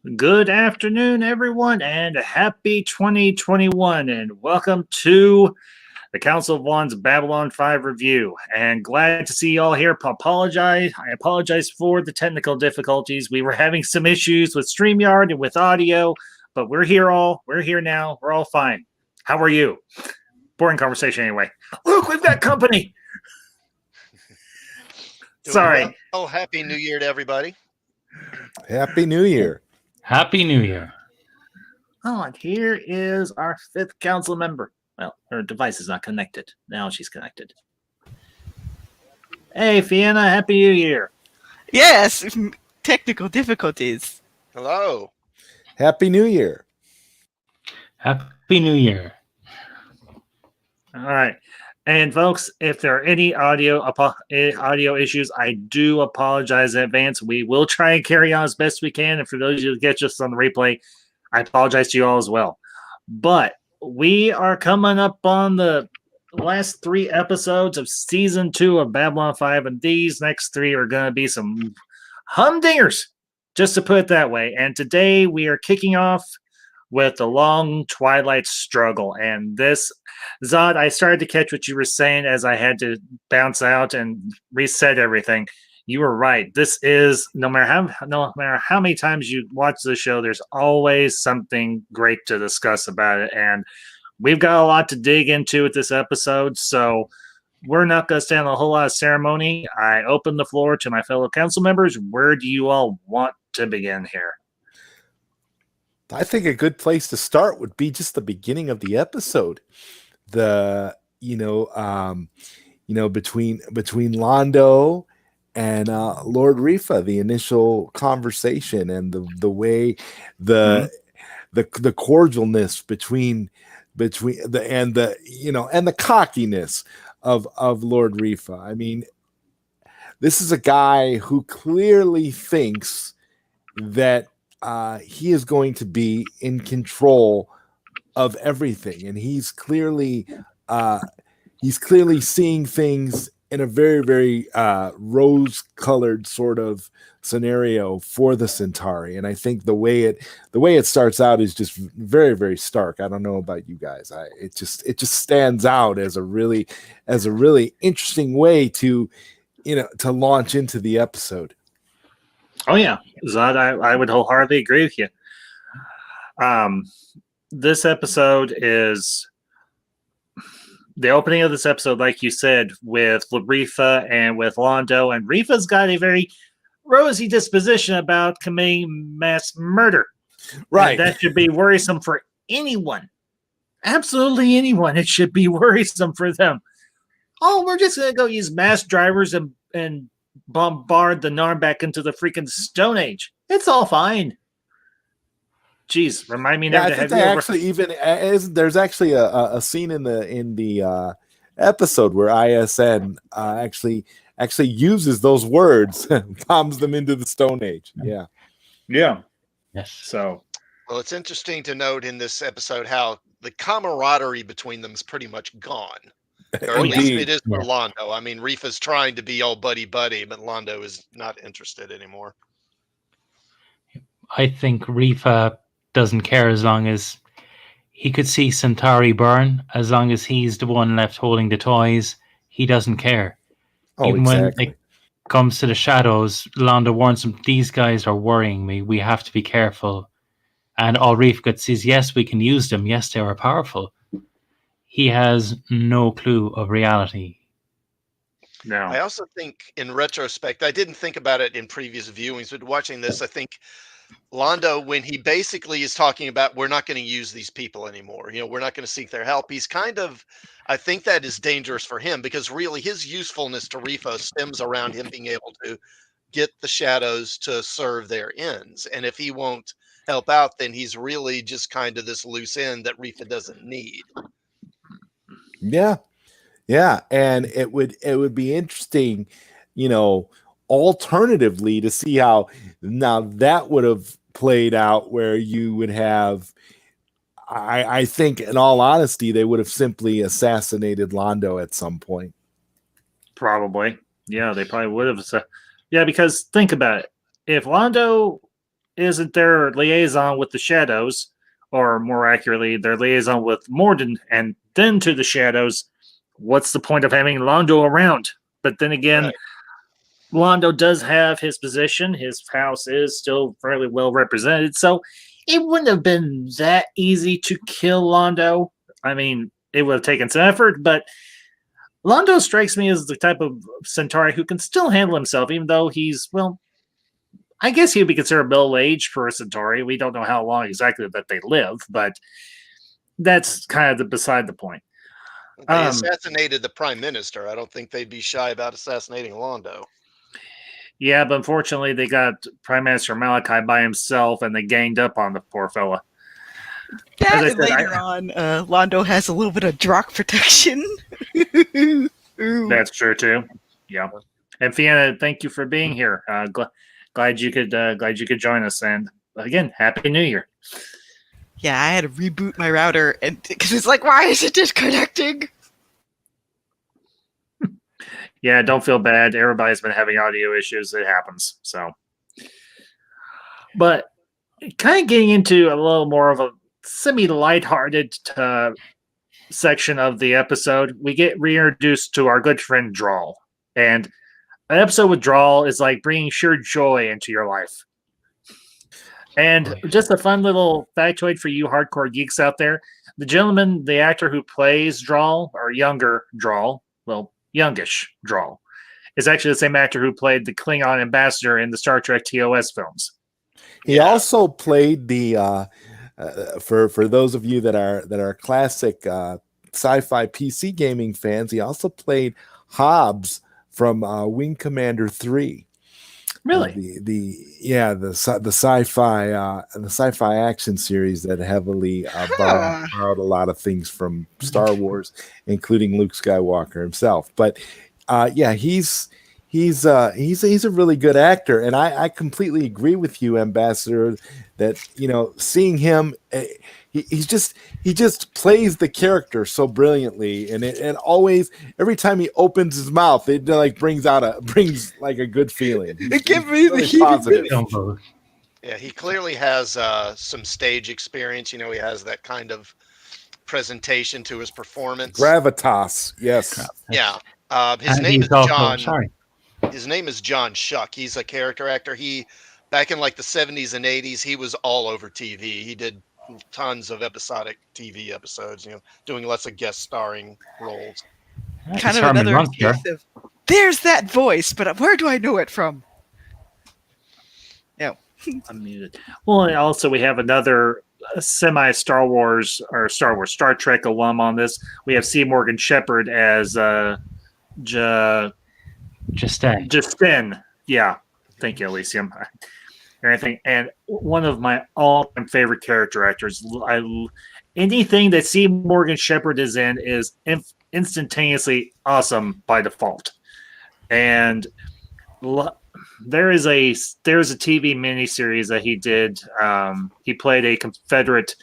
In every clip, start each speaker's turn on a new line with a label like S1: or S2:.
S1: Good afternoon, everyone, and happy 2021, and welcome to the Council of One's Babylon 5 review. And glad to see you all here. I apologize for the technical difficulties. We were having some issues with StreamYard and with audio, but we're here now. We're all fine. How are you? Boring conversation anyway. Luke, we've got company. Sorry.
S2: Oh, happy New Year to everybody.
S3: Happy New Year.
S4: Happy New Year.
S1: Oh, and here is our fifth council member. Well, her device is not connected. Now she's connected. Hey, Fiona, Happy New Year.
S5: Yes, technical difficulties.
S2: Hello.
S3: Happy New Year.
S4: Happy New Year.
S1: All right. And folks, if there are any audio issues, I do apologize in advance. We will try and carry on as best we can. And for those of you who get just on the replay, I apologize to you all as well. But we are coming up on the last 3 episodes of season 2 of Babylon 5, and these next 3 are going to be some humdingers, just to put it that way. And today we are kicking off with the long Twilight struggle. And this, Zod, I started to catch what you were saying as I had to bounce out and reset everything. You were right. This is, no matter how many times you watch the show, there's always something great to discuss about it. And we've got a lot to dig into with this episode, so we're not going to stand a whole lot of ceremony. I open the floor to my fellow council members. Where do you all want to begin here?
S3: I think a good place to start would be just the beginning of the episode. Between Londo and Lord Rifa, the initial conversation and the way the cordialness between the cockiness of Lord Rifa. I mean, this is a guy who clearly thinks that he is going to be in control of everything, and he's clearly seeing things in a very, very rose-colored sort of scenario for the Centauri. And I think the way it starts out is just very, very stark. I don't know about you guys. It just stands out as a really interesting way to launch into the episode.
S1: Oh yeah, Zod, I would wholeheartedly agree with you. This episode is the opening of this episode, like you said, with Rifa and with Londo, and Rifa's got a very rosy disposition about committing mass murder.
S3: Right.
S1: And that should be worrisome for anyone. Absolutely anyone. It should be worrisome for them. Oh, we're just going to go use mass drivers and bombard the Narn back into the freaking Stone Age. It's all fine. Jeez, remind me never to have
S3: there's actually a scene in the episode where ISN actually uses those words, bombs them into the Stone Age. Yeah.
S4: Yes.
S1: So,
S2: well, it's interesting to note in this episode how the camaraderie between them is pretty much gone. Or at least it is for Londo. I mean, Rifa's trying to be all buddy-buddy, but Londo is not interested anymore.
S4: I think Rifa doesn't care as long as he could see Centauri burn. As long as he's the one left holding the toys, he doesn't care. Even when it comes to the shadows, Londo warns him, these guys are worrying me. We have to be careful. And all Rifa says, yes, we can use them. Yes, they are powerful. He has no clue of reality.
S1: no.
S2: I also think, in retrospect, I didn't think about it in previous viewings, but watching this, I think Londo, when he basically is talking about we're not going to use these people anymore, we're not going to seek their help, he's kind of, I think that is dangerous for him, because really his usefulness to Rifa stems around him being able to get the shadows to serve their ends. And if he won't help out, then he's really just kind of this loose end that Rifa doesn't need.
S3: Yeah. And it would be interesting, alternatively, to see how now that would have played out, where you would have, I think, in all honesty, they would have simply assassinated Londo at some point.
S1: Probably. Yeah, they probably would have. Yeah, because think about it. If Londo isn't their liaison with the shadows, or more accurately, their liaison with Morden and then to the shadows, what's the point of having Londo around? But then again,
S2: Right.
S1: Londo does have his position. His house is still fairly well represented. So it wouldn't have been that easy to kill Londo. I mean, it would have taken some effort, but Londo strikes me as the type of Centauri who can still handle himself, even though he's, well, I guess he would be considered middle-aged for a Centauri. We don't know how long exactly that they live, but that's kind of beside the point.
S2: They assassinated the prime minister. I don't think they'd be shy about assassinating Londo.
S1: Yeah, but unfortunately, they got Prime Minister Malachi by himself, and they ganged up on the poor fella.
S5: That and later on, Londo has a little bit of Drock protection.
S1: That's true too. Yeah, and Fiona, thank you for being here. Glad you could join us, and again, Happy New Year.
S5: Yeah, I had to reboot my router, and because it's like, why is it disconnecting?
S1: Yeah, don't feel bad. Everybody's been having audio issues. It happens. So, but kind of getting into a little more of a semi-lighthearted section of the episode, we get reintroduced to our good friend Drawl, and an episode with Drawl is like bringing sheer joy into your life. And just a fun little factoid for you hardcore geeks out there: the gentleman, the actor who plays Drawl, or younger Drawl, well, youngish Drawl, is actually the same actor who played the Klingon ambassador in the Star Trek TOS films.
S3: He also played the for those of you that are classic sci-fi PC gaming fans, he also played Hobbs from Wing Commander 3.
S1: Really?
S3: The sci-fi action series that heavily borrowed a lot of things from Star Wars, including Luke Skywalker himself. But he's a really good actor, and I completely agree with you, Ambassador, that seeing him, he just plays the character so brilliantly, and it always, every time he opens his mouth, it brings like a good feeling.
S5: It gives me the
S3: positive.
S2: Yeah, he clearly has some stage experience. He has that kind of presentation to his performance.
S3: Gravitas, yes.
S2: Yeah. His name is John. Sorry. His name is John Shuck. He's a character actor. Back in like the 70s and 80s, he was all over TV. He did tons of episodic TV episodes, doing lots of guest starring roles.
S5: Kind of another case of, there's that voice, but where do I know it from? No.
S1: I'm muted. Well, and also we have another semi-Star Wars or Star Trek alum on this. We have C. Morgan Shepherd as Justin. Yeah. Thank you, Elysium. And one of my all-time favorite character actors. Anything that C. Morgan Shepherd is in is instantaneously awesome by default. And there's a TV miniseries that he did. He played a Confederate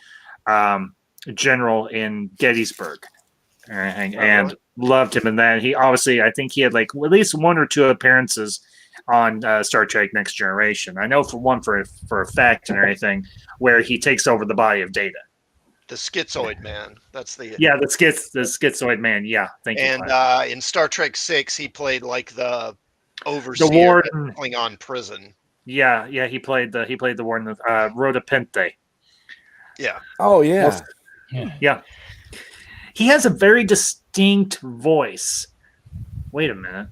S1: general in Gettysburg, and loved him in that. He obviously, I think he had like at least one or two appearances on Star Trek Next Generation. I know for a fact and everything, where he takes over the body of Data.
S2: The Schizoid Man. That's the
S1: Schizoid Man. Yeah, thank you.
S2: And in Star Trek 6, he played like the overseer of the Klingon prison.
S1: Yeah, he played the warden of Rhoda Pente.
S2: Yeah.
S3: Oh yeah.
S1: Yeah. He has a very distinct voice. Wait a minute.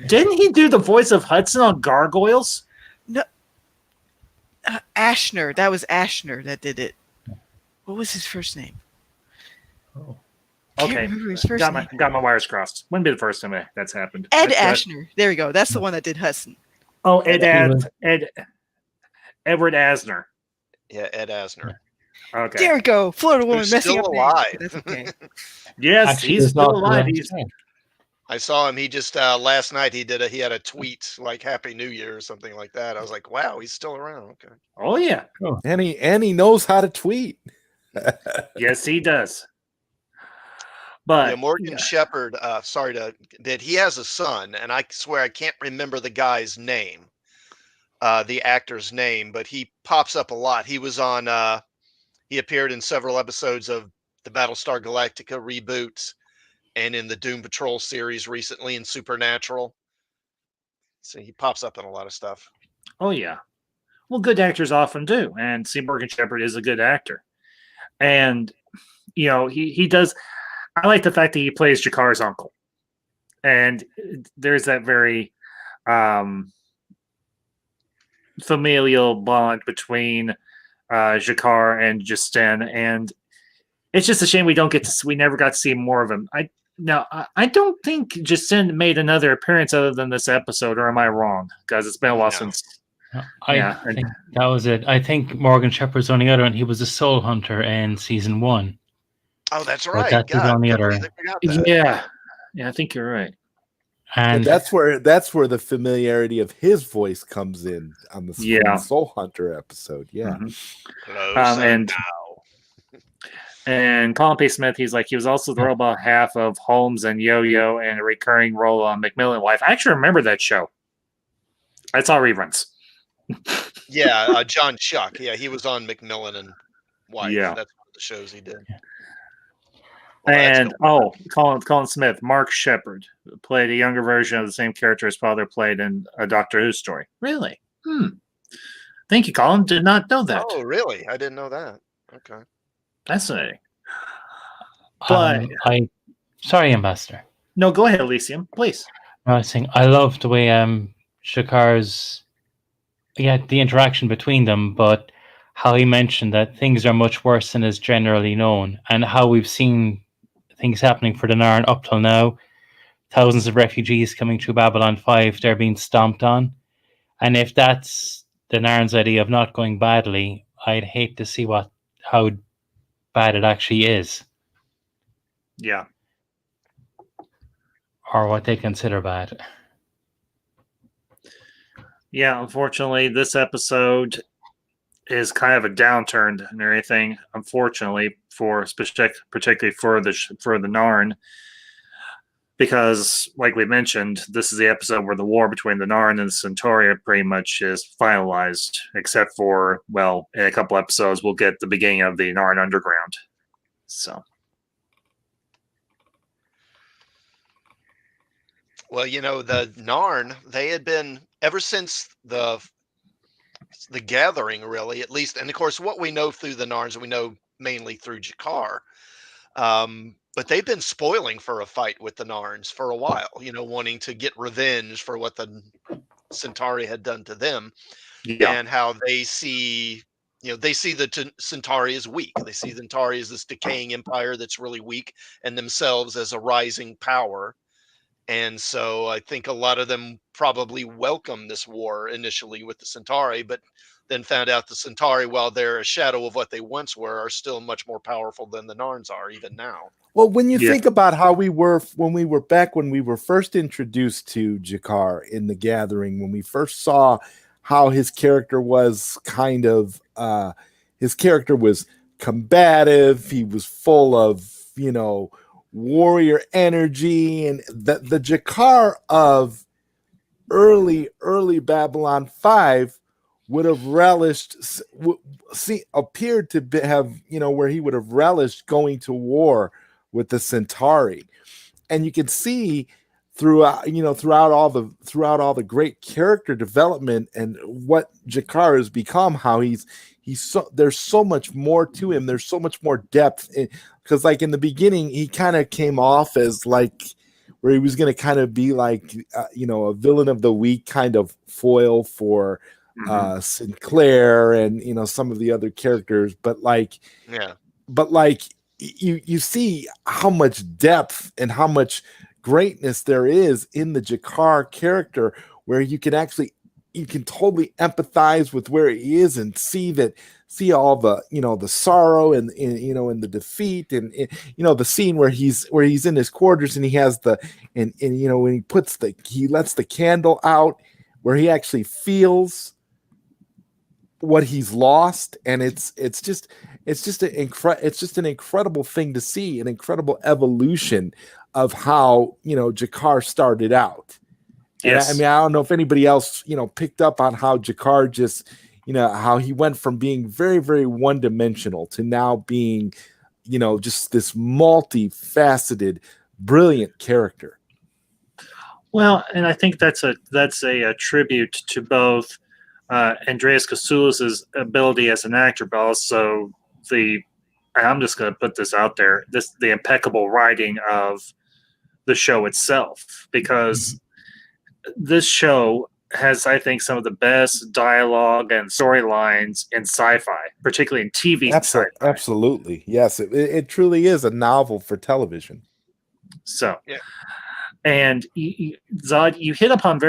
S1: Didn't he do the voice of Hudson on Gargoyles?
S5: No. Ashner. That was Ashner that did it. What was his first name?
S1: Oh. Okay. Got my wires crossed. Wouldn't be the first time that's happened.
S5: Ed Ashner. There we go. That's the one that did Hudson.
S1: Oh, Edward Asner.
S2: Yeah, Ed Asner.
S1: Okay.
S5: There we go. Florida woman messing
S2: still
S5: up
S2: alive.
S5: That's okay.
S1: Yes, actually, he's still alive.
S2: I saw him. He just last night he had a tweet like "Happy New Year" or something like that. I was like, wow, he's still around. Okay.
S1: Oh yeah.
S3: Oh. And he knows how to tweet.
S1: Yes, he does. But
S2: Morgan Shepherd, that he has a son, and I swear I can't remember the guy's name. the actor's name, but he pops up a lot. He was on. He appeared in several episodes of the Battlestar Galactica reboots and in the Doom Patrol series recently in Supernatural. So he pops up in a lot of stuff.
S1: Oh yeah. Well, good actors often do, and C. Morgan Shepherd is a good actor. And he does. I like the fact that he plays Jakar's uncle, and there's that very familial bond between Jakar and Justin, and it's just a shame we never got to see more of him. I don't think Justin made another appearance other than this episode, or am I wrong? Because it's been a while since.
S4: I think that was it. I think Morgan Shepherd's on the other, and he was a soul hunter in season 1.
S2: Oh, that's right.
S4: That's on the other.
S1: Yeah, I think you're right.
S3: And that's where the familiarity of his voice comes in on the Soul Hunter episode. Yeah,
S1: and Colin P. Smith, he was also the robot half of Holmes and Yo-Yo, and a recurring role on Macmillan Wife. I actually remember that show. I saw reruns.
S2: Yeah, John Schuck. Yeah, he was on Macmillan and Wife.
S1: Yeah,
S2: that's one of the shows he did.
S1: Well, and Colin Smith, Mark Shepard, played a younger version of the same character his father played in a Doctor Who story. Really? Thank you, Colin. Did not know that.
S2: Oh, really? I didn't know that. Okay.
S1: Fascinating. But
S4: sorry, Ambassador.
S1: No, go ahead, Elysium, please.
S4: I was saying I love the way Shakar's the interaction between them, but how he mentioned that things are much worse than is generally known, and how we've seen things happening for the Narn up till now. Thousands of refugees coming through Babylon 5, they're being stomped on. And if that's the Narn's idea of not going badly, I'd hate to see how bad it actually is.
S1: Yeah.
S4: Or what they consider bad.
S1: Yeah, unfortunately, this episode is kind of a downturn and everything. Unfortunately, particularly for the Narn, because, like we mentioned, this is the episode where the war between the Narn and the Centauri pretty much is finalized. Except for, in a couple episodes, we'll get the beginning of the Narn Underground. So.
S2: Well, the Narn, they had been, ever since the gathering, really, at least, and of course, what we know through the Narns, we know mainly through Jakar, but they've been spoiling for a fight with the Narns for a while, wanting to get revenge for what the Centauri had done to them, and how they see, the Centauri as weak. They see the Centauri as this decaying empire that's really weak, and themselves as a rising power. And so I think a lot of them probably welcomed this war initially with the Centauri, but then found out the Centauri, while they're a shadow of what they once were, are still much more powerful than the Narns are even now.
S3: Well, when you think about how we were when we were first introduced to Jakar in the Gathering, when we first saw how his character was his character was combative, he was full of, warrior energy, and the Jakar of early Babylon 5 would have relished, appeared to have, where he would have relished going to war with the Centauri. And you can see throughout all the great character development and what Jakar has become, how there's so much more to him. There's so much more depth, because like in the beginning, he kind of came off as like where he was going to kind of be like, a villain of the week kind of foil for Sinclair and, some of the other characters. But you see how much depth and how much greatness there is in the Jakar character, where you can totally empathize with where he is and see all the, the sorrow and and the defeat, and the scene where he's in his quarters and he has when he lets the candle out, where he actually feels what he's lost. And it's just an incredible thing to see, an incredible evolution of how, Jakar started out.
S1: Yes.
S3: I mean, I don't know if anybody else, picked up on how Jakar just, how he went from being very, very one-dimensional to now being, just this multifaceted, brilliant character.
S1: Well, and I think that's a tribute to both Andreas Katsoulis's ability as an actor, but also I'm just going to put this out there, the impeccable writing of the show itself, because this show has, I think, some of the best dialogue and storylines in sci-fi, particularly in TV sci-fi.
S3: Absolutely. Yes, it truly is a novel for television.
S1: So,
S2: yeah.
S1: And Zod, you hit upon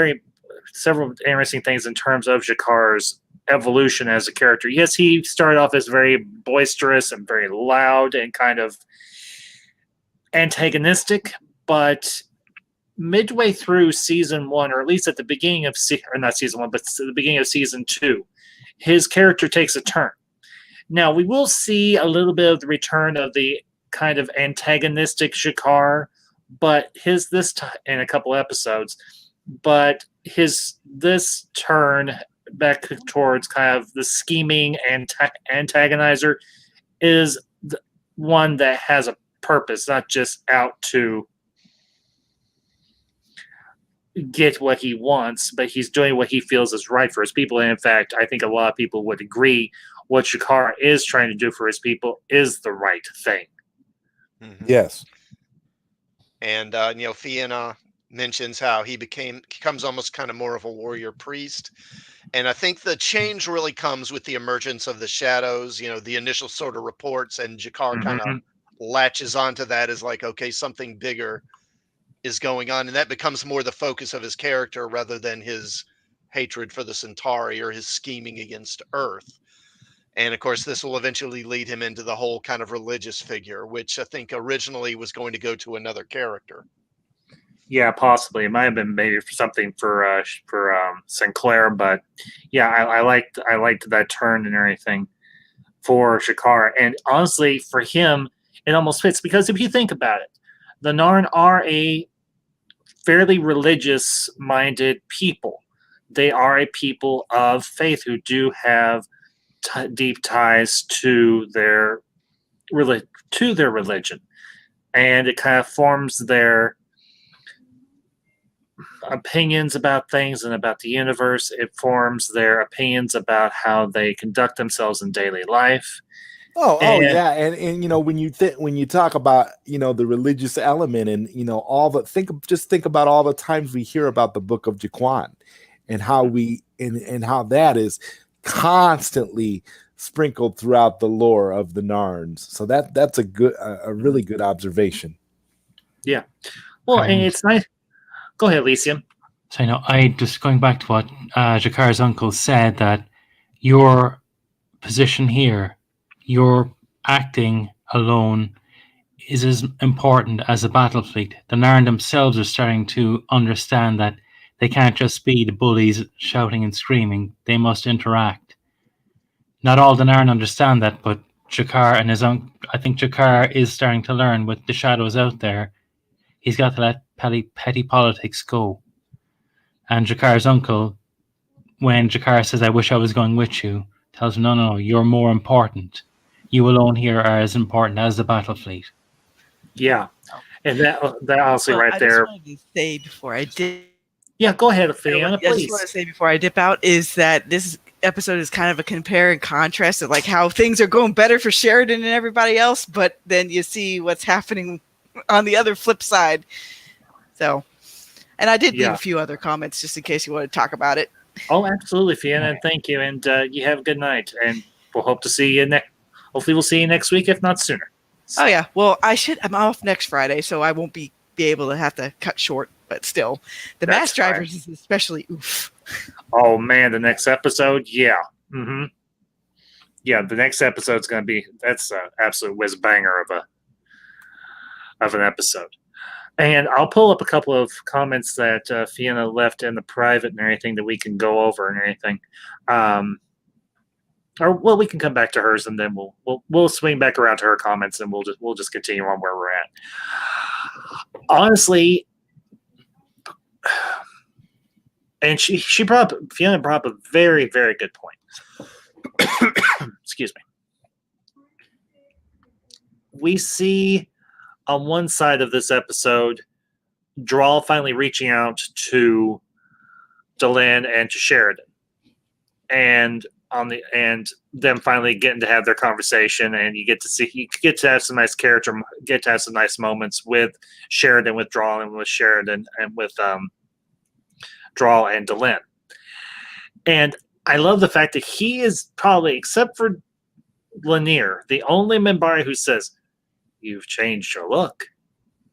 S1: several interesting things in terms of Jakar's evolution as a character. Yes, he started off as very boisterous and very loud and kind of antagonistic, but midway through season 1, or at least at the beginning of not season 1, but the beginning of season 2, his character takes a turn. Now, we will see a little bit of the return of the kind of antagonistic Jakar, but in a couple episodes, but this turn back towards kind of the scheming antagonizer is one that has a purpose, not just out to get what he wants, but he's doing what he feels is right for his people. And in fact, I think a lot of people would agree what Jakar is trying to do for his people is the right thing.
S2: Mm-hmm.
S3: Yes.
S2: And Fiona mentions how he becomes almost kind of more of a warrior priest. And I think the change really comes with the emergence of the shadows, the initial sort of reports, and Jakar kind of latches onto that as like, okay, something bigger is going on. And that becomes more the focus of his character rather than his hatred for the Centauri or his scheming against Earth. And of course, this will eventually lead him into the whole kind of religious figure, which I think originally was going to go to another character.
S1: Yeah, possibly. It might have been maybe something for Sinclair, but yeah, I liked that turn and everything for Jakar. And honestly, for him, it almost fits, because if you think about it, the Narn are a fairly religious-minded people. They are a people of faith who do have deep ties to their religion, and it kind of forms their opinions about things and about the universe. It forms their opinions about how they conduct themselves in daily life.
S3: Yeah, and when you talk about the religious element, and think about all the times we hear about the Book of Jaquan, and how and how that is constantly sprinkled throughout the lore of the Narns. So that's a really good observation.
S1: Yeah. Well, and it's nice. Go ahead, Elysium.
S4: So I just going back to what Jakar's uncle said, that your position here, your acting alone, is as important as the battle fleet. The Narn themselves are starting to understand that they can't just be the bullies shouting and screaming. They must interact. Not all the Narn understand that, but Jakar and his uncle, I think Jakar is starting to learn with the shadows out there. He's got to let petty politics go. And Jakar's uncle, when Jakar says, "I wish I was going with you," tells him, no, you're more important. You alone here are as important as the battle fleet.
S1: Yeah. And that honestly right there.
S5: I just wanted to say before I did.
S1: Yeah, go ahead, Fiona, please.
S5: I just want to say before I dip out is that this episode is kind of a compare and contrast of like how things are going better for Sheridan and everybody else, but then you see what's happening on the other flip side. So, and I did leave a few other comments just in case you want to talk about it.
S1: Oh, absolutely, Fiona. Thank you. And you have a good night. And we'll hope to see you hopefully we'll see you next week, if not sooner.
S5: Oh yeah. Well, I'm off next Friday, so I won't be able to have to cut short, but still the Mass Drivers is especially oof.
S1: Oh man, the next episode. Yeah. Mm-hmm. Yeah. The next episode's going to that's an absolute whiz banger of an episode. And I'll pull up a couple of comments that Fiona left in the private and everything that we can go over and everything. We can come back to hers, and then we'll swing back around to her comments, and we'll just continue on where we're at. Honestly, And Fiona brought up a very, very good point. Excuse me. We see on one side of this episode, Drawl finally reaching out to Delenn and to Sheridan, and them finally getting to have their conversation, and you get to have some nice some nice moments with Sheridan, with Drawl, and with Sheridan, and with Drawl and Delenn. And I love the fact that he is probably, except for Lanier, the only Minbari who says, "You've changed your look.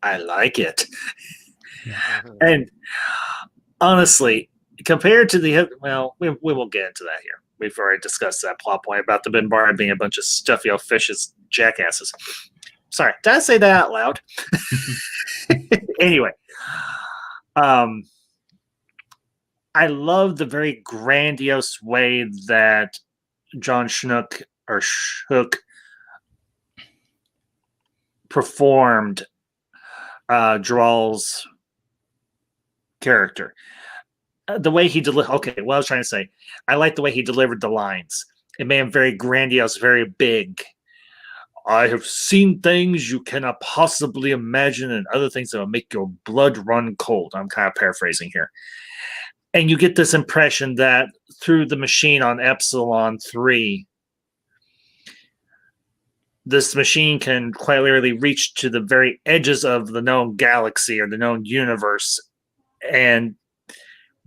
S1: I like it." And honestly, compared to we won't get into that here. We've already discussed that plot point about the Minbari being a bunch of stuffy old fishes, jackasses. Sorry, did I say that out loud? Anyway, I love the very grandiose way that John Shook performed Drawl's character. The way he delivered. Okay, what I was trying to say, I like the way he delivered the lines. It made him very grandiose, very big. I have seen things you cannot possibly imagine, and other things that will make your blood run cold. I'm kind of paraphrasing here. And you get this impression that through the machine on Epsilon 3, this machine can quite literally reach to the very edges of the known galaxy or the known universe. And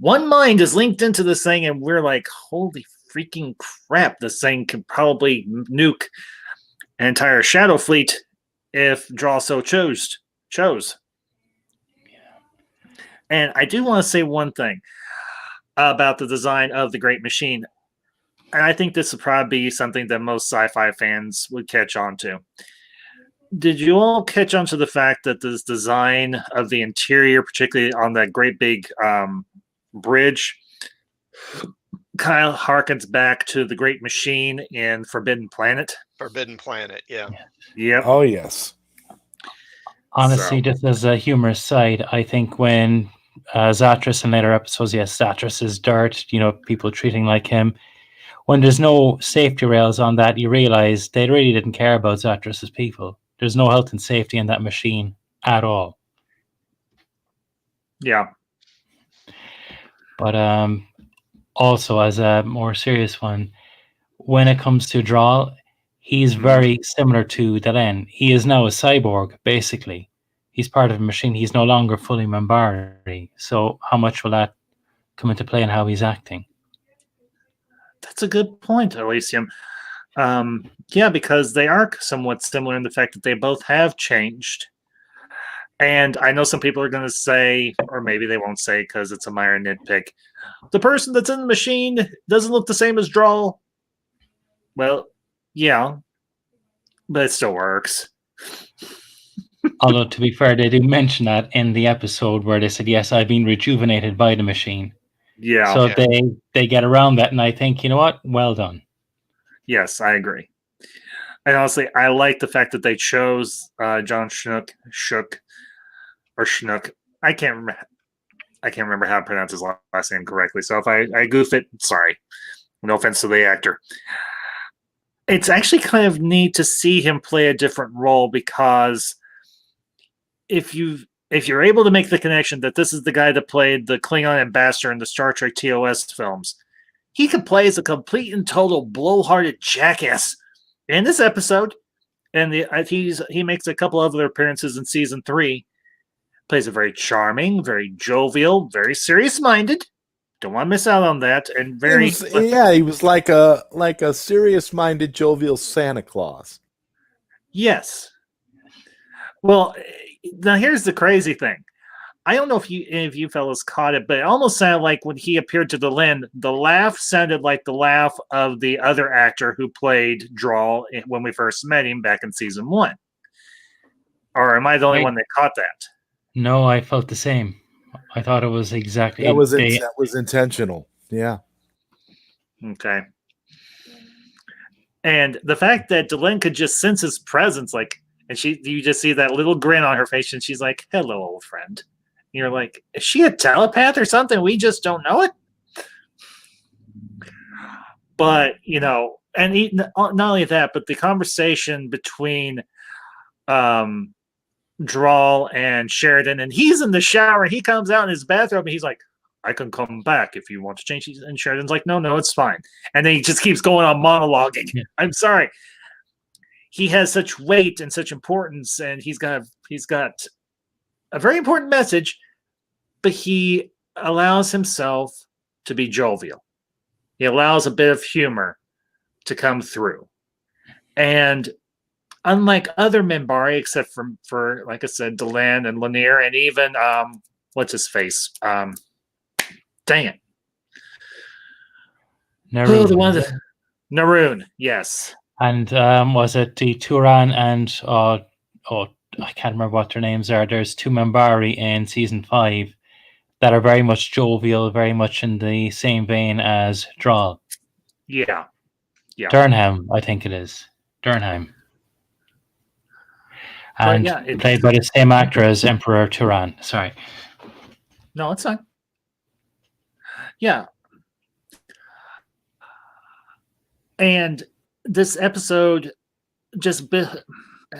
S1: one mind is linked into this thing, and we're like, holy freaking crap, this thing can probably nuke an entire Shadow Fleet if Draw so chose. And I do want to say one thing about the design of the Great Machine. And I think this would probably be something that most sci-fi fans would catch on to. Did you all catch on to the fact that this design of the interior, particularly on that great big bridge, kind of harkens back to the Great Machine in Forbidden Planet?
S2: Forbidden Planet, yeah.
S1: Yep.
S3: Oh, yes.
S4: Honestly, just as a humorous side, I think when Zatras in later episodes, yes, Zatras is dirt, people treating like him. When there's no safety rails on that, you realize they really didn't care about Zatras' people. There's no health and safety in that machine at all.
S1: Yeah.
S4: But also, as a more serious one, when it comes to Drawl, he's very similar to Delenn. He is now a cyborg, basically. He's part of a machine. He's no longer fully Minbari. So how much will that come into play in how he's acting?
S1: That's a good point, Elysium. Yeah, because they are somewhat similar in the fact that they both have changed. And I know some people are going to say, or maybe they won't say because it's a minor nitpick, the person that's in the machine doesn't look the same as Drawl. Well, yeah, but it still works.
S4: Although, to be fair, they do mention that in the episode where they said, yes, I've been rejuvenated by the machine.
S1: Yeah.
S4: So they get around that, and I think, you know what? Well done.
S1: Yes, I agree. And honestly, I like the fact that they chose John Shook. I can't remember how to pronounce his last name correctly. So if I goof it, sorry. No offense to the actor. It's actually kind of neat to see him play a different role, because if you're able to make the connection that this is the guy that played the Klingon ambassador in the Star Trek TOS films, he could play as a complete and total blowharded jackass in this episode. And he makes a couple other appearances in season 3. Plays a very charming, very jovial, very serious-minded. Don't want to miss out on that. And
S3: he was like a serious-minded, jovial Santa Claus.
S1: Yes. Well, now here's the crazy thing. I don't know if you fellas caught it, but it almost sounded like when he appeared to Delenn, the laugh sounded like the laugh of the other actor who played Drawl when we first met him back in season 1. Or am I the only one that caught that?
S4: No, I felt the same. I thought it was exactly...
S3: That was intentional. Yeah.
S1: Okay. And the fact that Delenn could just sense his presence, and you just see that little grin on her face, and she's like, "Hello, old friend." You're like, is she a telepath or something? We just don't know it. But, and not only that, but the conversation between Drawl and Sheridan, and he's in the shower. He comes out in his bathrobe and he's like, I can come back if you want to change. And Sheridan's like, no, it's fine. And then he just keeps going on monologuing. Yeah. I'm sorry. He has such weight and such importance, and he's got a very important message, but he allows himself to be jovial. He allows a bit of humor to come through. And unlike other Minbari, except for like I said, Delenn and Lanier, and even what's his face? Dang it.
S4: Naroon.
S1: Naroon, yes.
S4: And was it the Turan and I can't remember what their names are. There's 2 Minbari in season 5 that are very much jovial, very much in the same vein as Drawl.
S1: Yeah.
S4: Durnham, I think it is. Durnham. And played by the same actor as Emperor Turan. Sorry.
S1: No, it's fine. Yeah. And this episode just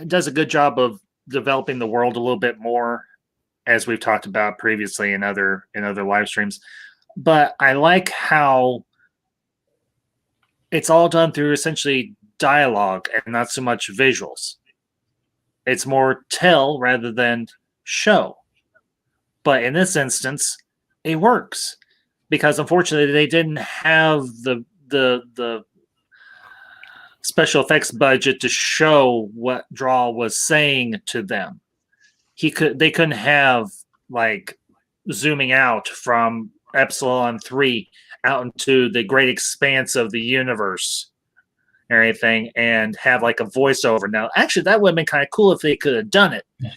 S1: does a good job of developing the world a little bit more, as we've talked about previously in other live streams. But I like how it's all done through essentially dialogue and not so much visuals. It's more tell rather than show. But in this instance, it works because unfortunately they didn't have the special effects budget to show what Drawl was saying to them. They couldn't have like zooming out from Epsilon 3 out into the great expanse of the universe or anything and have like a voiceover. Now, actually, that would have been kind of cool if they could have done it. Yeah.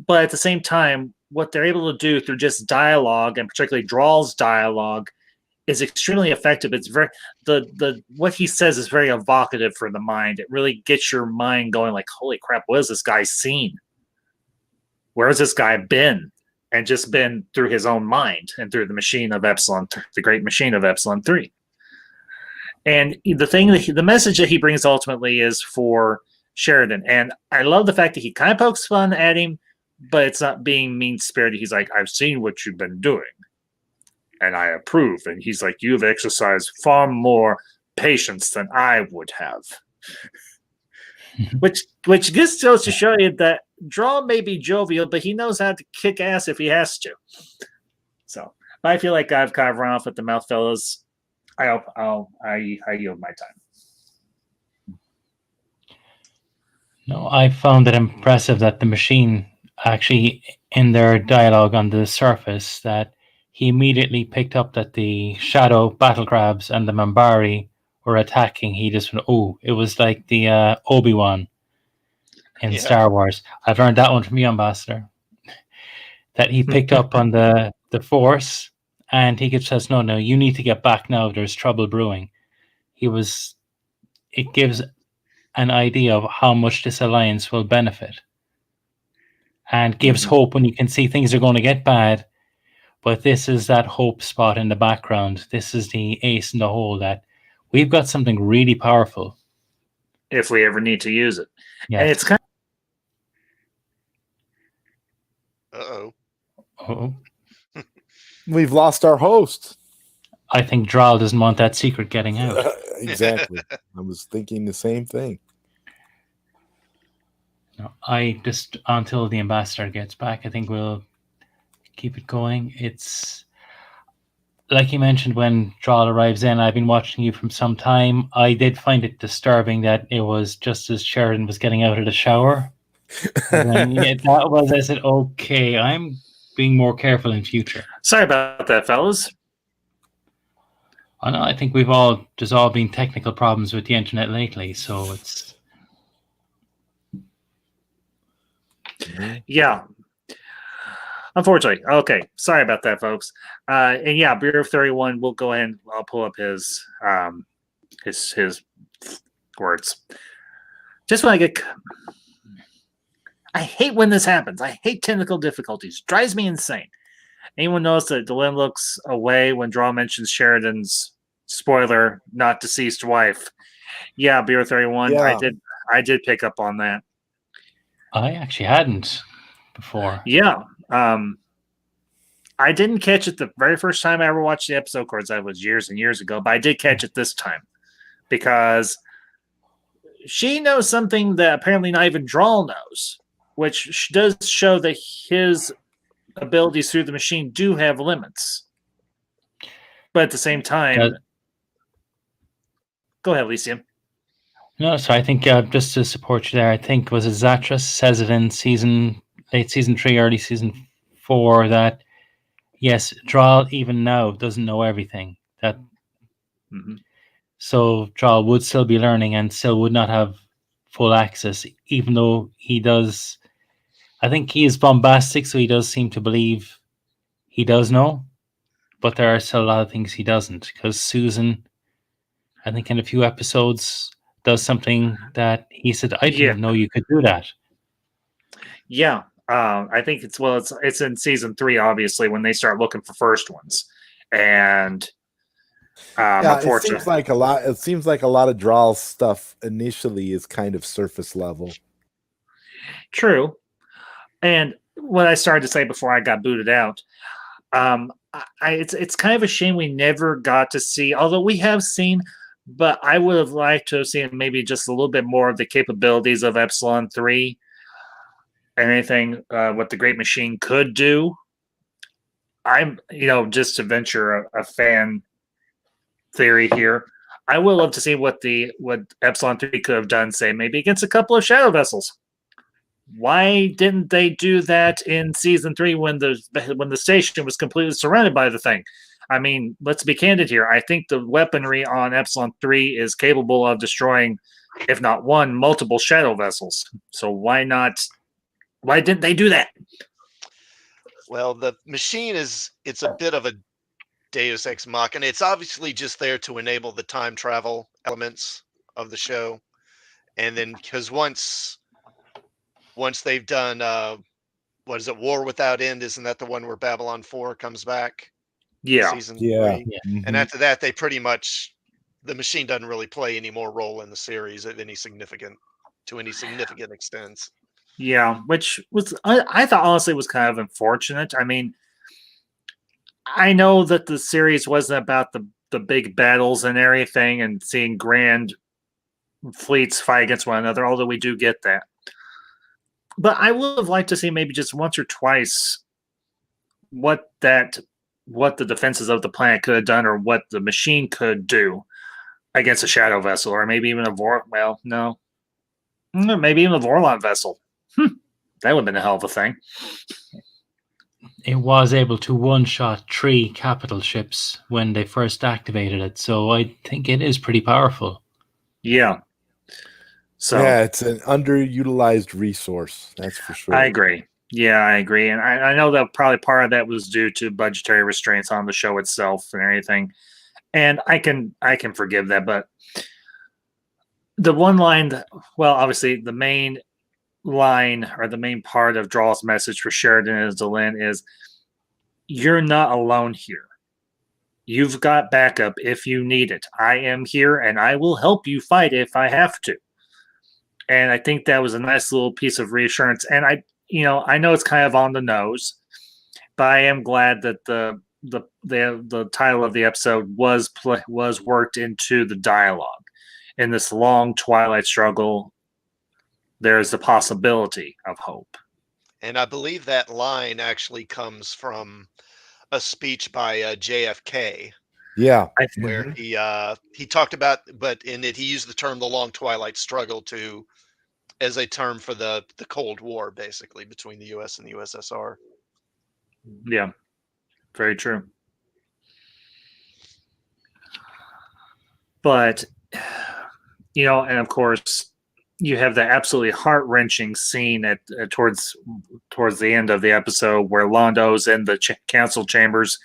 S1: But at the same time, what they're able to do through just dialogue, and particularly Drawl's dialogue, is extremely effective. It's very what he says is very evocative for the mind. It really gets your mind going like, holy crap, what has this guy seen? Where has this guy been? And just been through his own mind and through the machine of Epsilon, the great machine of Epsilon 3. And the message that he brings ultimately is for Sheridan. And I love the fact that he kind of pokes fun at him, but it's not being mean-spirited. He's like, I've seen what you've been doing, and I approve. And he's like, you've exercised far more patience than I would have. Which just goes to show you that Drawl may be jovial, but he knows how to kick ass if he has to. So I feel like I've kind of run off at the mouth, fellas. I yield my time.
S4: No, I found it impressive that the machine actually, in their dialogue on the surface, that he immediately picked up that the shadow battle crabs and the Minbari were attacking. He just went, oh, it was like the Obi-Wan in Star Wars. I've learned that one from you, Ambassador. That he picked up on the Force, and he says, no, you need to get back now. There's trouble brewing. It gives an idea of how much this alliance will benefit. And gives hope when you can see things are going to get bad. But this is that hope spot in the background. This is the ace in the hole that we've got something really powerful.
S1: If we ever need to use it.
S4: Yes.
S1: And it's kind
S2: of...
S4: Uh-oh.
S3: We've lost our host.
S4: I think Drawl doesn't want that secret getting out.
S3: Exactly. I was thinking the same thing.
S4: No, until the ambassador gets back, I think we'll keep it going. It's like you mentioned when Drawl arrives in. I've been watching you from some time. I did find it disturbing that it was just as Sheridan was getting out of the shower. I said, okay, I'm being more careful in future.
S1: Sorry about that, fellas.
S4: I think there's all been technical problems with the internet lately, so it's...
S1: Yeah. Unfortunately. Okay. Sorry about that, folks. And yeah, Bureau of 31, we'll go ahead and I'll pull up his words. Just when I hate when this happens. I hate technical difficulties. Drives me insane. Anyone notice that Delenn looks away when Draw mentions Sheridan's spoiler, not deceased wife? Yeah, Beer 31.
S3: Yeah.
S1: I did pick up on that.
S4: I actually hadn't before.
S1: Yeah. I didn't catch it the very first time I ever watched the episode. Of course, that was years and years ago, but I did catch it this time because she knows something that apparently not even Drawl knows, which does show that his abilities through the machine do have limits. But at the same time, go ahead, Lysium.
S4: No, so I think just to support you there, I think was it Zatras says it in late season 3, early season 4 that yes, Drawl even now doesn't know everything. So Drawl would still be learning and still would not have full access, even though he does. I think he is bombastic, so he does seem to believe he does know, but there are still a lot of things he doesn't. Because Susan, I think in a few episodes, does something that he said, "I didn't know you could do that."
S1: Yeah, I think it's in season 3, obviously, when they start looking for first ones, and
S3: it seems like a lot. It seems like a lot of Drawl stuff initially is kind of surface level.
S1: True, and what I started to say before I got booted out, it's kind of a shame we never got to see. Although we have seen, but I would have liked to have seen maybe just a little bit more of the capabilities of Epsilon 3. Anything what the Great Machine could do. I'm, just to venture a fan theory here, I would love to see what Epsilon 3 could have done, say, maybe against a couple of shadow vessels. Why didn't they do that in season 3 when the station was completely surrounded by the thing? I mean, let's be candid here. I think the weaponry on Epsilon 3 is capable of destroying, if not one, multiple shadow vessels. So why didn't they do that?
S2: Well, the machine it's a bit of a Deus Ex Machina. It's obviously just there to enable the time travel elements of the show. And then because once they've done what is it, War Without End, isn't that the one where Babylon 4 comes back?
S1: Yeah.
S2: Season 3. Mm-hmm. And after that, the machine doesn't really play any more role in the series to any significant extent.
S1: Yeah, which was I thought honestly was kind of unfortunate. I mean, I know that the series wasn't about the big battles and everything and seeing grand fleets fight against one another, although we do get that. But I would have liked to see maybe just once or twice what the defenses of the planet could have done or what the machine could do against a shadow vessel, or maybe even maybe even a Vorlon vessel. That would have been a hell of a thing.
S4: It was able to one-shot 3 capital ships when they first activated it, so I think it is pretty powerful.
S1: Yeah. So
S3: yeah, it's an underutilized resource. That's for sure.
S1: I agree. Yeah, I agree, and I know that probably part of that was due to budgetary restraints on the show itself and everything, and I can forgive that. But the one line, obviously the main line or the main part of Draw's message for Sheridan and Delenn is, you're not alone here. You've got backup if you need it. I am here and I will help you fight if I have to. And I think that was a nice little piece of reassurance. And I know it's kind of on the nose, but I am glad that the title of the episode was worked into the dialogue. In this long Twilight struggle, there's the possibility of hope.
S2: And I believe that line actually comes from a speech by JFK.
S3: Yeah.
S2: Where he talked about, but in it, he used the term the long Twilight struggle as a term for the Cold War, basically, between the U.S. and the USSR.
S1: Yeah, very true. But, and of course, you have the absolutely heart-wrenching scene at towards the end of the episode where Londo's in the council chambers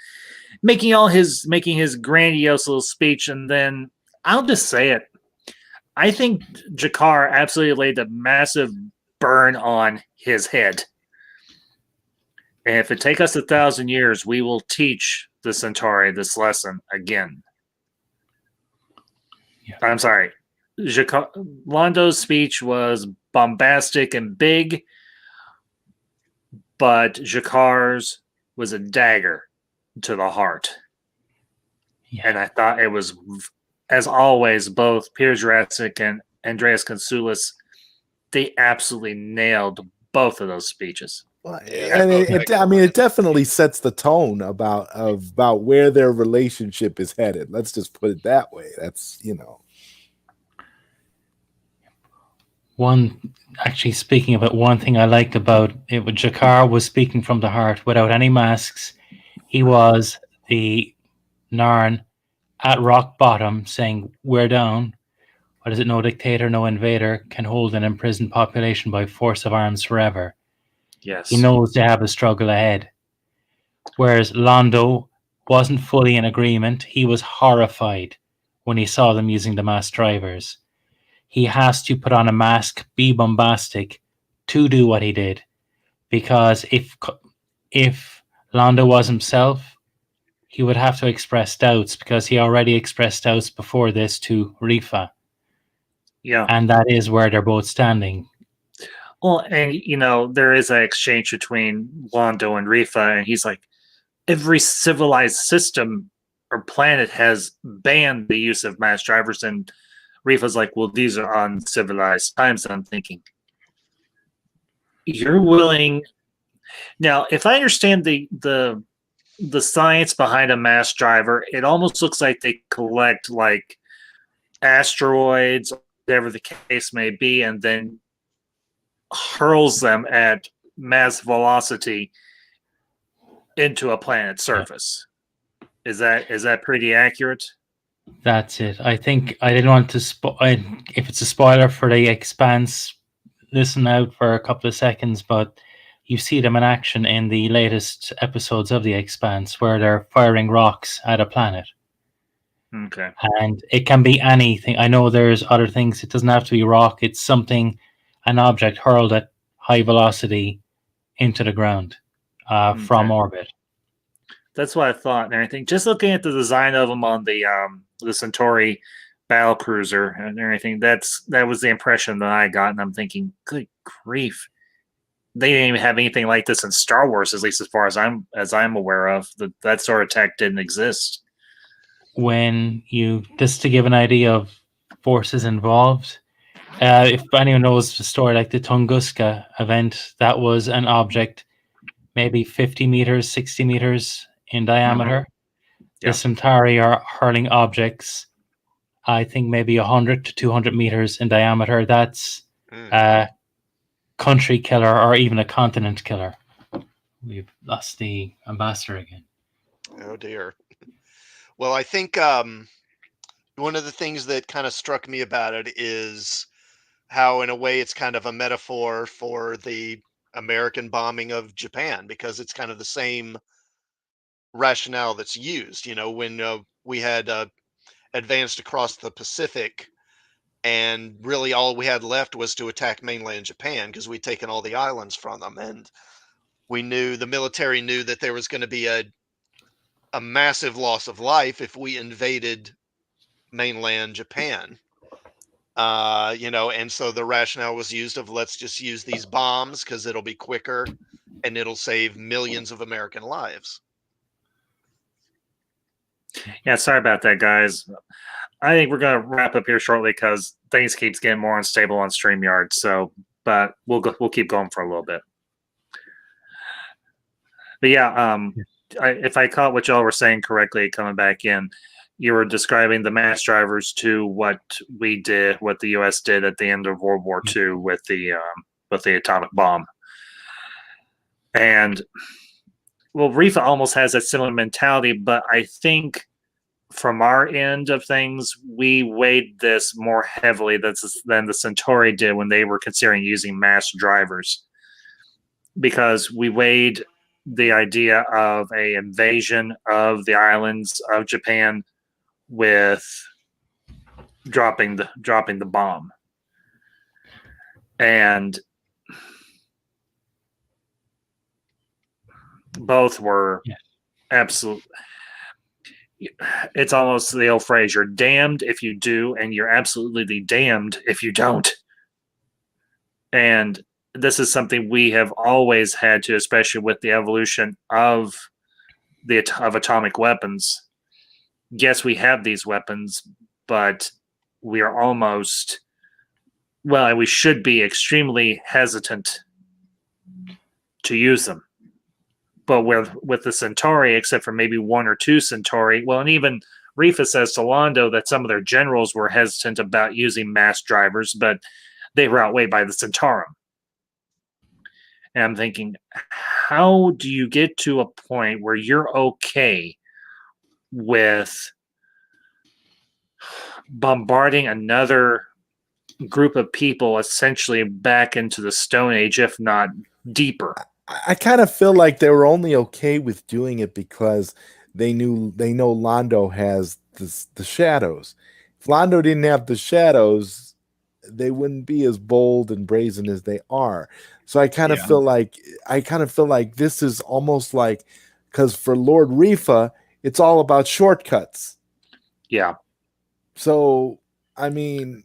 S1: making his grandiose little speech, and then I'll just say it. I think G'Kar absolutely laid a massive burn on his head. And if it take us 1,000 years, we will teach the Centauri this lesson again.
S4: Yeah.
S1: I'm sorry. Londo's speech was bombastic and big, but Jacquard's was a dagger to the heart.
S4: Yeah.
S1: And I thought it was, as always, both Peter Jurassic and Andreas Kansoulis, they absolutely nailed both of those speeches.
S3: Well, and it definitely sets the tone about where their relationship is headed. Let's just put it that way. That's,
S4: Actually, speaking of it, one thing I liked about it, when Jacquard was speaking from the heart without any masks, he was the Narn at rock bottom saying, "We're down. What is it? No dictator, no invader can hold an imprisoned population by force of arms forever."
S1: Yes.
S4: He knows they have a struggle ahead. Whereas Londo wasn't fully in agreement. He was horrified when he saw them using the mass drivers. He has to put on a mask, be bombastic to do what he did. Because if Londo was himself, he would have to express doubts, because he already expressed doubts before this to Rifa.
S1: Yeah.
S4: And that is where they're both standing.
S1: Well, and, there is an exchange between Londo and Rifa, and he's like, every civilized system or planet has banned the use of mass drivers, and Rifa's like, well, these are uncivilized times. And I'm thinking, you're willing... Now, if I understand the science behind a mass driver, it almost looks like they collect like asteroids, whatever the case may be, and then hurls them at mass velocity into a planet's surface. Is that pretty accurate?
S4: That's it. I think I didn't want to if it's a spoiler for The Expanse, listen out for a couple of seconds, but you see them in action in the latest episodes of The Expanse, where they're firing rocks at a planet.
S1: Okay.
S4: And it can be anything. I know there's other things. It doesn't have to be rock. It's something, an object hurled at high velocity into the ground from orbit.
S1: That's what I thought and everything. Just looking at the design of them on the Centauri battle cruiser and everything, that was the impression that I got, and I'm thinking, good grief. They didn't even have anything like this in Star Wars, at least as far as I'm aware of. That sort of tech didn't exist.
S4: Just to give an idea of forces involved, if anyone knows the story, like the Tunguska event, that was an object maybe 50 meters, 60 meters in diameter.
S1: Yeah.
S4: The Centauri are hurling objects, I think maybe 100 to 200 meters in diameter. That's a country killer, or even a continent killer. We've lost the ambassador again.
S2: Oh dear. Well, I think one of the things that kind of struck me about it is how, in a way, it's kind of a metaphor for the American bombing of Japan, because it's kind of the same rationale that's used. When we had advanced across the Pacific, and really all we had left was to attack mainland Japan, because we'd taken all the islands from them, and the military knew that there was going to be a massive loss of life if we invaded mainland Japan. And so the rationale was used of, let's just use these bombs because it'll be quicker and it'll save millions of American lives.
S1: Yeah, sorry about that, guys. I think we're going to wrap up here shortly because things keeps getting more unstable on StreamYard. So, but we'll keep going for a little bit. But yeah, if I caught what y'all were saying correctly, coming back in, you were describing the mass drivers to what the U.S. did at the end of World War II with the atomic bomb. And well, Rifa almost has a similar mentality, but I think from our end of things, we weighed this more heavily than the Centauri did when they were considering using mass drivers, because we weighed the idea of a invasion of the islands of Japan with dropping the bomb. And both were absolute. It's almost the old phrase: "You're damned if you do, and you're absolutely damned if you don't." And this is something we have always had to, especially with the evolution of atomic weapons. Yes, we have these weapons, but we are almost, well, we should be extremely hesitant to use them. But with the Centauri, except for maybe one or two Centauri, well, and even Rifa says to Londo that some of their generals were hesitant about using mass drivers, but they were outweighed by the Centaurum. And I'm thinking, how do you get to a point where you're okay with bombarding another group of people essentially back into the Stone Age, if not deeper?
S3: I kind of feel like they were only okay with doing it because they know Londo has the shadows. If Londo didn't have the shadows, they wouldn't be as bold and brazen as they are. So I kind of feel like this is almost like, because for Lord Rifa, it's all about shortcuts.
S1: Yeah.
S3: So I mean,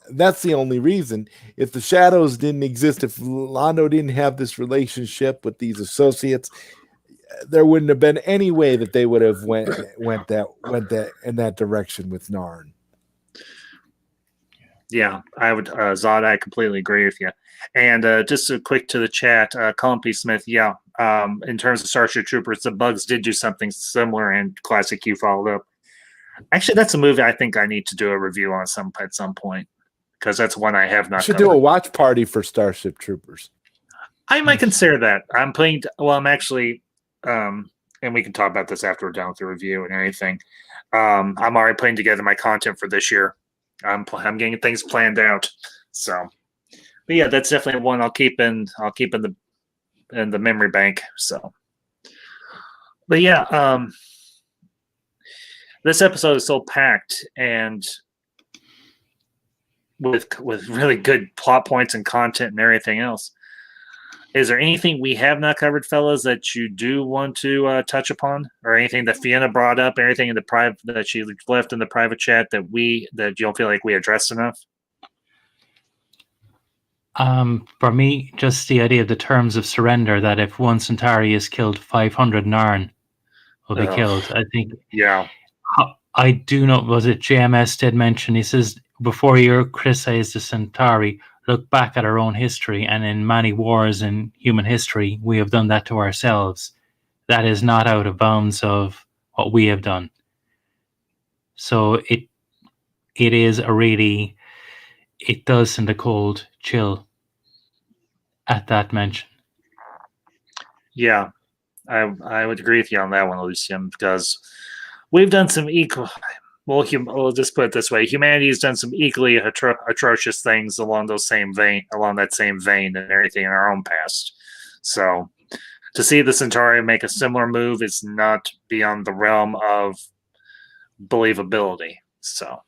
S3: that's the only reason. If the shadows didn't exist, if Londo didn't have this relationship with these associates, there wouldn't have been any way that they would have went that in that direction with Narn.
S1: Yeah, I would, Zod, I completely agree with you. And just a quick to the chat, Colin P. Smith, in terms of Starship Troopers, the Bugs did do something similar, and Classic Q followed up. Actually, that's a movie I think I need to do a review on at some point, because that's one I have not.
S3: You should do a watch party for Starship Troopers.
S1: I might consider that. I'm playing. Well, I'm actually, and we can talk about this after we're done with the review and everything. I'm already putting together my content for this year. I'm getting things planned out. So, but yeah, that's definitely one I'll keep in the memory bank. So, but yeah, this episode is so packed and with really good plot points and content and everything else. Is there anything we have not covered, fellas, that you do want to touch upon, or anything that Fiona brought up, anything in the private that she left in the private chat that you don't feel like we addressed enough?
S4: For me, just the idea of the terms of surrender, that if one Centauri is killed, 500 Narn will be killed. I think.
S1: Yeah.
S4: I do know, was it JMS did mention, he says, before you criticize the Centauri, look back at our own history, and in many wars in human history, we have done that to ourselves. That is not out of bounds of what we have done. So it is it does send a cold chill at that mention.
S1: Yeah, I would agree with you on that one, Lucian, because we've done some equal. Well, we'll just put it this way: humanity has done some equally atrocious things along that same vein, and everything in our own past. So, to see the Centauri make a similar move is not beyond the realm of believability. So,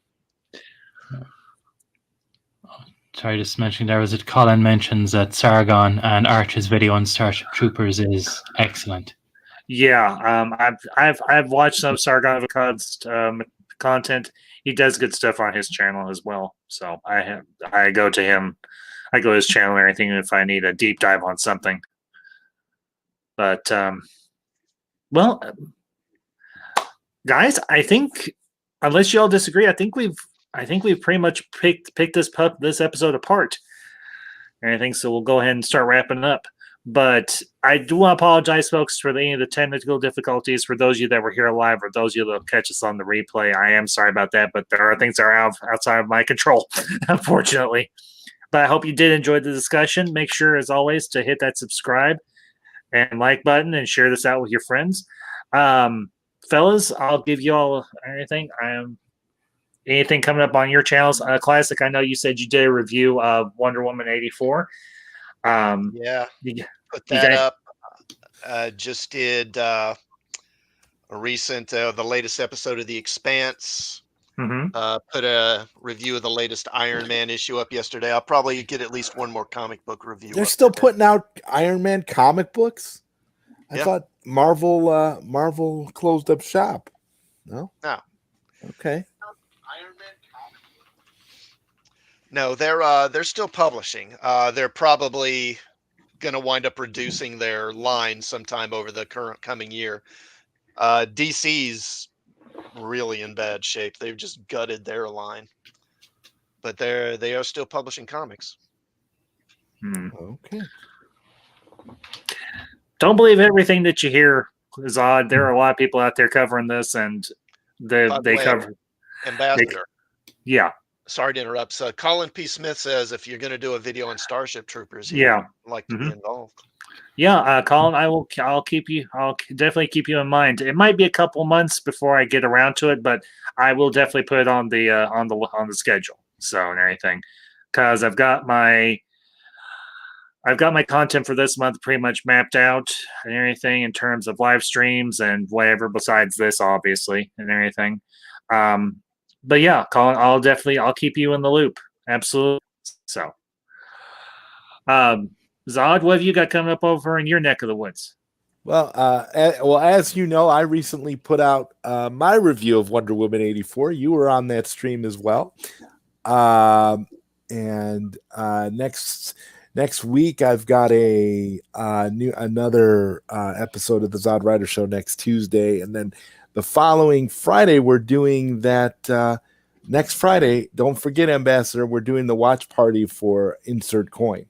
S4: sorry, just mentioning there was it. Colin mentions that Sargon and Arch's video on Starship Troopers is excellent.
S1: Yeah, I've watched some Sargon content. He does good stuff on his channel as well. So I go to him. I go to his channel and everything if I need a deep dive on something. But well, guys, I think unless you all disagree, I think we've pretty much picked this episode apart. And I think so. We'll go ahead and start wrapping up. But I do want to apologize, folks, for any of the technical difficulties. For those of you that were here live, or those of you that will catch us on the replay, I am sorry about that. But there are things that are outside of my control, unfortunately. But I hope you did enjoy the discussion. Make sure, as always, to hit that subscribe and like button and share this out with your friends. Fellas, I'll give you all anything. Anything coming up on your channels? Classic, I know you said you did a review of Wonder Woman 84.
S2: Yeah. Put that up. Just did a recent, the latest episode of The Expanse.
S1: Mm-hmm.
S2: Put a review of the latest Iron Man issue up yesterday. I'll probably get at least one more comic book review.
S3: They're still putting out Iron Man comic books? I thought Marvel closed up shop. No. Okay.
S2: No, they're still publishing. They're probably going to wind up reducing their line sometime over the coming year. DC's really in bad shape. They've just gutted their line, but they are still publishing comics.
S3: Okay.
S1: Don't believe everything that you hear, Zod. There are a lot of people out there covering this, and they cover
S2: Ambassador.
S1: Yeah.
S2: Sorry to interrupt. So Colin P. Smith says if you're going to do a video on Starship Troopers, he'd like to be involved.
S1: Yeah, Colin, I'll definitely keep you in mind. It might be a couple months before I get around to it, but I will definitely put it on the schedule. So and everything, because I've got my content for this month pretty much mapped out and everything in terms of live streams and whatever besides this, obviously, and everything. But yeah, Colin, I'll keep you in the loop. Absolutely. So, Zod, what have you got coming up over in your neck of the woods?
S3: Well, as you know, I recently put out my review of Wonder Woman 84. You were on that stream as well. And next week, I've got another episode of the Zod Rider Show next Tuesday, and then the following Friday, we're doing that. Next Friday, don't forget, Ambassador, we're doing the watch party for Insert Coin.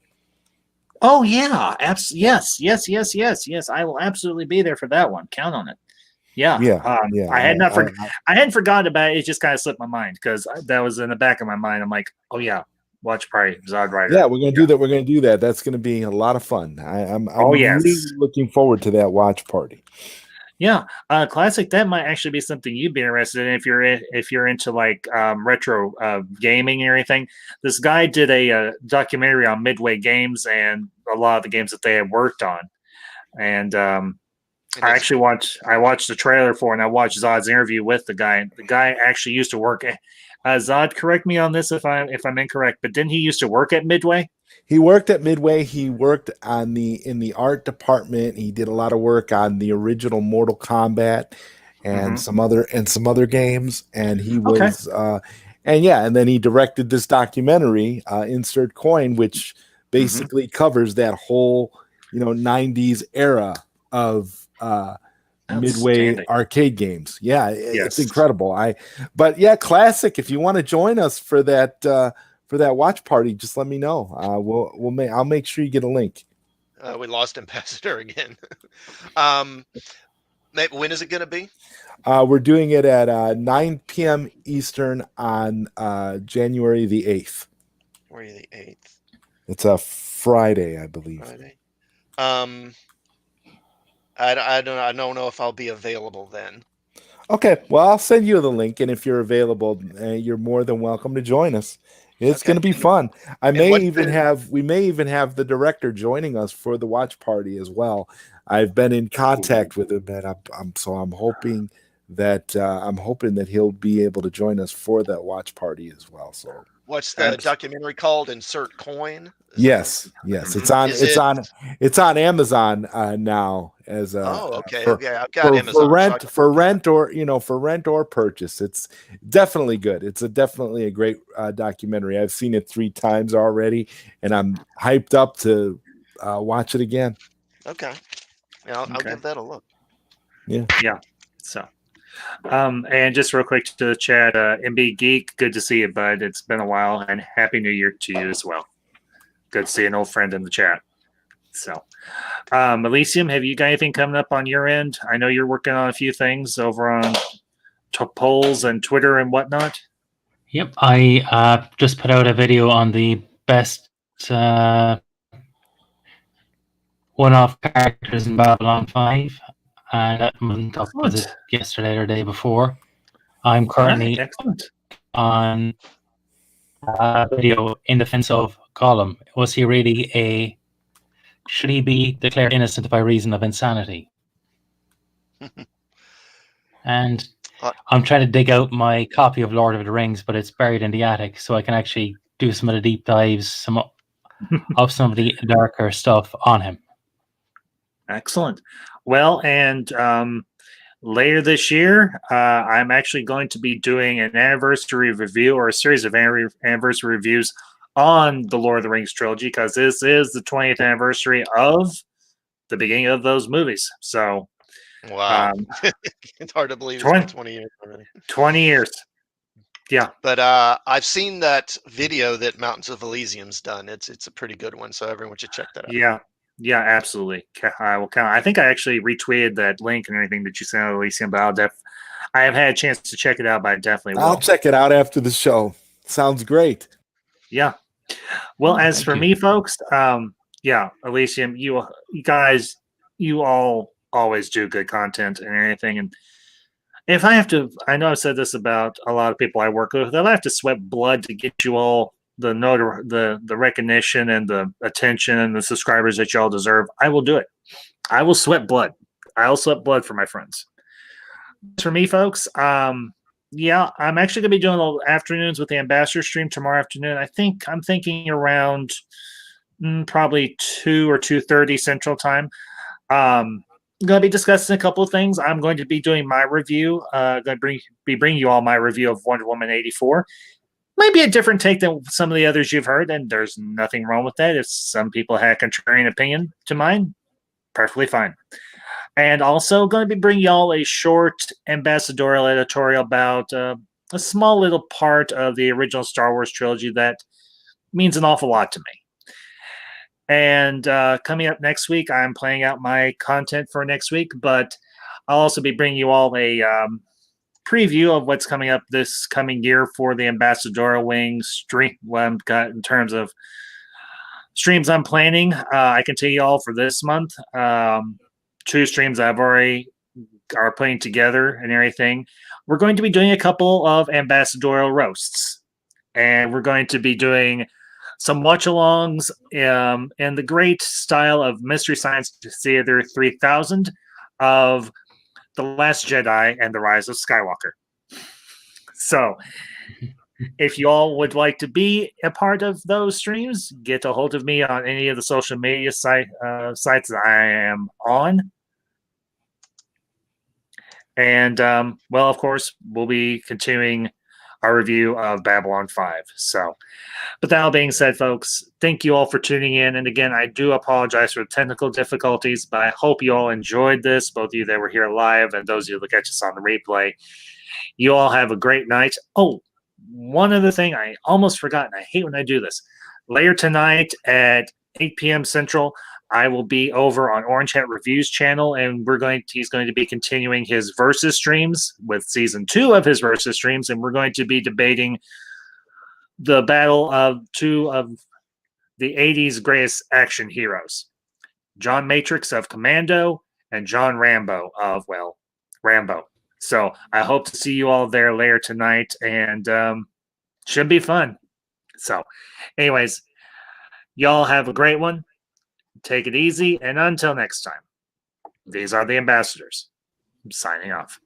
S1: Oh yeah, yes. I will absolutely be there for that one. Count on it. Yeah. I hadn't forgotten about it. It just kind of slipped my mind because that was in the back of my mind. I'm like, oh yeah, watch party, Zod Rider.
S3: Yeah, we're gonna do that. We're gonna do that. That's gonna be a lot of fun. I'm really looking forward to that watch party.
S1: Yeah, classic. That might actually be something you'd be interested in if you're into like retro gaming or anything. This guy did a documentary on Midway Games and a lot of the games that they had worked on. And I watched the trailer for it, and I watched Zod's interview with the guy. The guy actually used to work at Zod. Correct me on this if I'm incorrect, but didn't he used to work at Midway?
S3: He worked at Midway. He worked in the art department. He did a lot of work on the original Mortal Kombat and some other games. And he was and then he directed this documentary, Insert Coin, which basically covers that whole 90s era of Midway arcade games. Yeah, it's incredible. Classic. If you want to join us for that watch party, just let me know. I'll make sure you get a link.
S2: We lost Ambassador again. When is it going to be?
S3: We're doing it at 9 p.m. Eastern on January the 8th.
S2: January the 8th.
S3: It's a Friday, I believe.
S2: Friday. I don't know if I'll be available then.
S3: Okay, well, I'll send you the link, and if you're available, you're more than welcome to join us. It's going to be fun. We may even have the director joining us for the watch party as well. I've been in contact with him, and I'm hoping that he'll be able to join us for that watch party as well. So,
S2: what's the documentary called? Insert Coin.
S3: Yes. It's on Amazon now as a I've got Amazon for rent or purchase. It's definitely good. It's definitely a great documentary. I've seen it 3 times already, and I'm hyped up to watch it again.
S2: Okay, I'll give that a look.
S1: Yeah. So, and just real quick to the chat, MB Geek, good to see you, bud. It's been a while, and Happy New Year to you as well. Good to see an old friend in the chat. So, Elysium, have you got anything coming up on your end? I know you're working on a few things over on polls and Twitter and whatnot.
S4: Yep, I just put out a video on the best one-off characters in Babylon 5, and that was it yesterday or the day before. I'm currently on a video in defense of Gollum. Was he really should he be declared innocent by reason of insanity? And I'm trying to dig out my copy of Lord of the Rings, but it's buried in the attic, so I can actually do some of the deep dives, of some of the darker stuff on him.
S1: Excellent. Well, and later this year, I'm actually going to be doing an anniversary review or a series of anniversary reviews on the Lord of the Rings trilogy, because this is the 20th anniversary of the beginning of those movies. So,
S2: wow, it's hard to believe it's
S1: 20,
S2: been 20 years already.
S1: 20 years. Yeah.
S2: But I've seen that video that Mountains of Elysium's done. It's a pretty good one, so everyone should check that out.
S1: Yeah. Yeah, absolutely. I will count. I think I actually retweeted that link and everything that you sent out, Elysium, but I have had a chance to check it out, but I definitely will.
S3: I'll check it out after the show. Sounds great.
S1: Yeah. Well, as for me, folks, yeah, Elysium, you guys, you all always do good content and everything. And if I have to, I know I've said this about a lot of people I work with, if I have to sweat blood to get you all the recognition and the attention and the subscribers that you all deserve, I will do it. I will sweat blood. I'll sweat blood for my friends. For me, folks, yeah, I'm actually going to be doing little afternoons with the Ambassador stream tomorrow afternoon. I'm thinking around probably 2 or 2:30 Central Time. I'm going to be discussing a couple of things. I'm going to be doing my review. Going to be bringing you all my review of Wonder Woman 84. Might be a different take than some of the others you've heard, and there's nothing wrong with that. If some people had a contrarian opinion to mine, perfectly fine. And also going to be bringing y'all a short ambassadorial editorial about a small little part of the original Star Wars trilogy that means an awful lot to me. And coming up next week, I'm planning out my content for next week, but I'll also be bringing you all a preview of what's coming up this coming year for the Ambassadorial Wing stream. What I've got in terms of streams I'm planning. I can tell you all for this month. 2 streams I've already are putting together and everything. We're going to be doing a couple of ambassadorial roasts, and we're going to be doing some watch-alongs in the great style of Mystery Science Theater 3000 of The Last Jedi and The Rise of Skywalker. So if you all would like to be a part of those streams, get a hold of me on any of the social media sites that I am on. And, well, of course, we'll be continuing our review of Babylon 5. So, but that all being said, folks, thank you all for tuning in. And again, I do apologize for the technical difficulties, but I hope you all enjoyed this, both of you that were here live and those of you that catch us on the replay. You all have a great night. Oh, one other thing I almost forgot, and I hate when I do this. Later tonight at 8 p.m. Central, I will be over on Orange Hat Reviews channel, and he's going to be continuing his Versus streams with season 2 of his Versus streams, and we're going to be debating the battle of 2 of the 80s greatest action heroes, John Matrix of Commando and John Rambo of, well, Rambo. So I hope to see you all there later tonight, and should be fun. So anyways, y'all have a great one. Take it easy, and until next time, these are the ambassadors. I'm signing off.